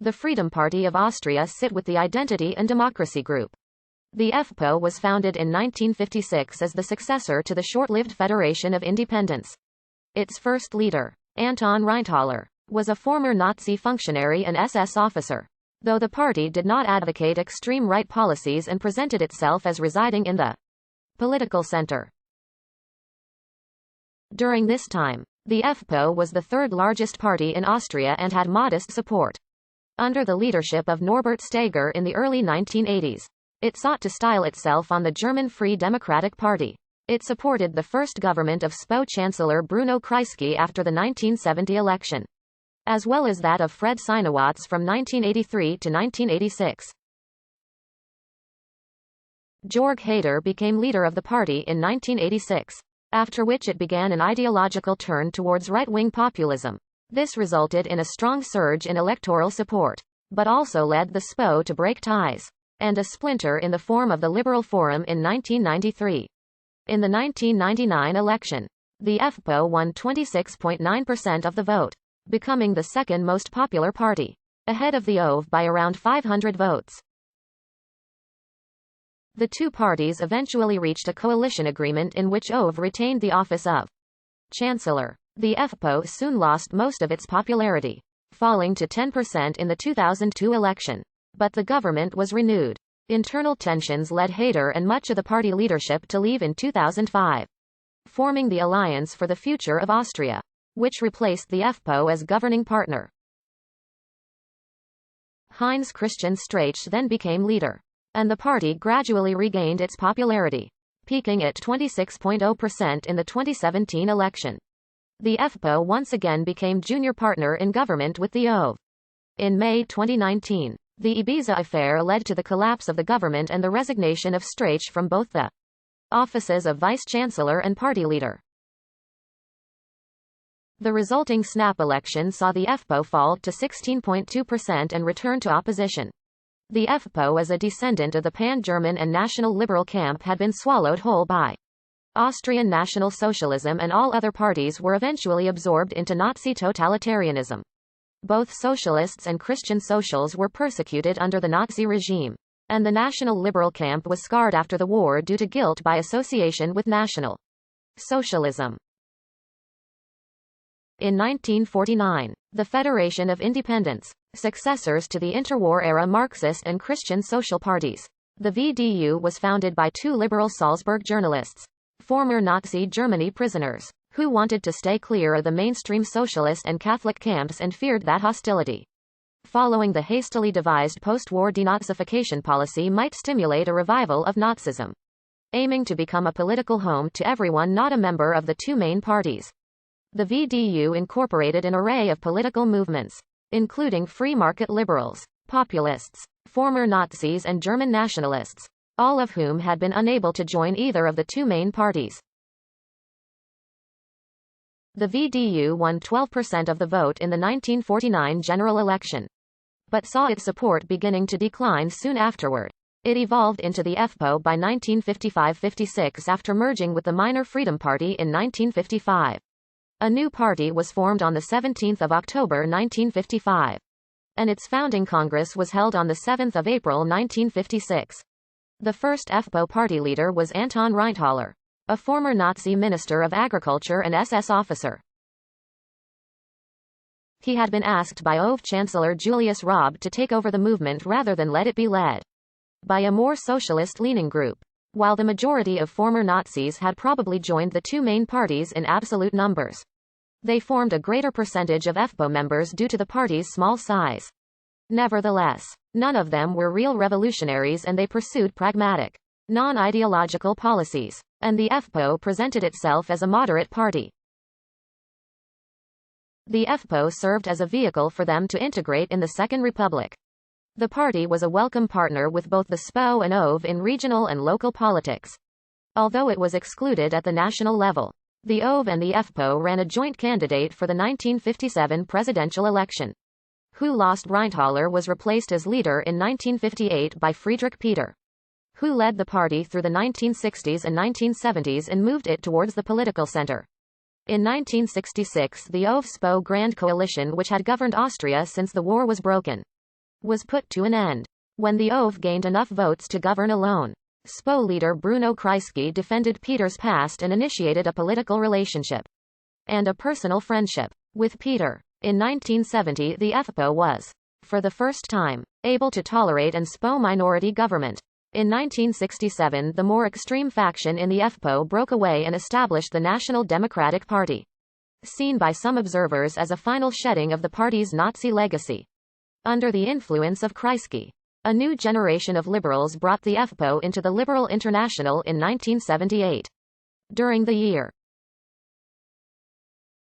The Freedom Party of Austria sit with the Identity and Democracy Group. The FPO was founded in 1956 as the successor to the short-lived Federation of Independence. Its first leader, Anton Reintaler, was a former Nazi functionary and SS officer, though the party did not advocate extreme right policies and presented itself as residing in the political center. During this time, the FPO was the third largest party in Austria and had modest support. Under the leadership of Norbert Steger in the early 1980s, it sought to style itself on the German Free Democratic Party. It supported the first government of SPO Chancellor Bruno Kreisky after the 1970 election, as well as that of Fred Sinowatz from 1983 to 1986. Jörg Haider became leader of the party in 1986, after which it began an ideological turn towards right-wing populism. This resulted in a strong surge in electoral support, but also led the SPO to break ties, and a splinter in the form of the Liberal Forum in 1993. In the 1999 election, the FPO won 26.9% of the vote, becoming the second most popular party, ahead of the OV by around 500 votes. The two parties eventually reached a coalition agreement in which OV retained the office of Chancellor. The FPO soon lost most of its popularity, falling to 10% in the 2002 election. But the government was renewed. Internal tensions led Haider and much of the party leadership to leave in 2005, forming the Alliance for the Future of Austria, which replaced the FPO as governing partner. Heinz Christian Strache then became leader, and the party gradually regained its popularity, peaking at 26.0% in the 2017 election. The FPO once again became junior partner in government with the OV. In May 2019, the Ibiza affair led to the collapse of the government and the resignation of Strache from both the offices of vice-chancellor and party leader. The resulting snap election saw the FPO fall to 16.2% and return to opposition. The FPO, as a descendant of the pan-German and national liberal camp, had been swallowed whole by Austrian National Socialism, and all other parties were eventually absorbed into Nazi totalitarianism. Both socialists and Christian socials were persecuted under the Nazi regime, and the national liberal camp was scarred after the war due to guilt by association with National Socialism. In 1949, the Federation of Independence, successors to the interwar-era Marxist and Christian social parties, the VDU, was founded by two liberal Salzburg journalists, former Nazi Germany prisoners, who wanted to stay clear of the mainstream socialist and Catholic camps and feared that hostility following the hastily devised post-war denazification policy might stimulate a revival of Nazism, aiming to become a political home to everyone not a member of the two main parties. The VDU incorporated an array of political movements, including free market liberals, populists, former Nazis and German nationalists, all of whom had been unable to join either of the two main parties. The VDU won 12% of the vote in the 1949 general election, but saw its support beginning to decline soon afterward. It evolved into the FPO by 1955-56 after merging with the minor Freedom Party in 1955. A new party was formed on 17 October 1955, and its founding congress was held on 7 April 1956. The first FPO party leader was Anton Reintaler, a former Nazi Minister of Agriculture and SS officer. He had been asked by OV Chancellor Julius Raab to take over the movement rather than let it be led by a more socialist-leaning group. While the majority of former Nazis had probably joined the two main parties in absolute numbers, they formed a greater percentage of FPO members due to the party's small size. Nevertheless, none of them were real revolutionaries, and they pursued pragmatic, non-ideological policies, and the FPO presented itself as a moderate party. The FPO served as a vehicle for them to integrate in the Second Republic. The party was a welcome partner with both the SPO and OV in regional and local politics, although it was excluded at the national level. The OV and the FPO ran a joint candidate for the 1957 presidential election, who lost. Reintaler was replaced as leader in 1958 by Friedrich Peter, who led the party through the 1960s and 1970s and moved it towards the political center. In 1966, the OV-SPO Grand Coalition, which had governed Austria since the war was broken, was put to an end. When the OV gained enough votes to govern alone, SPO leader Bruno Kreisky defended Peter's past and initiated a political relationship and a personal friendship with Peter. In 1970, the FPO was, for the first time, able to tolerate an SPO minority government. In 1967, the more extreme faction in the FPO broke away and established the National Democratic Party, seen by some observers as a final shedding of the party's Nazi legacy. Under the influence of Kreisky, a new generation of liberals brought the FPO into the Liberal International in 1978. During the year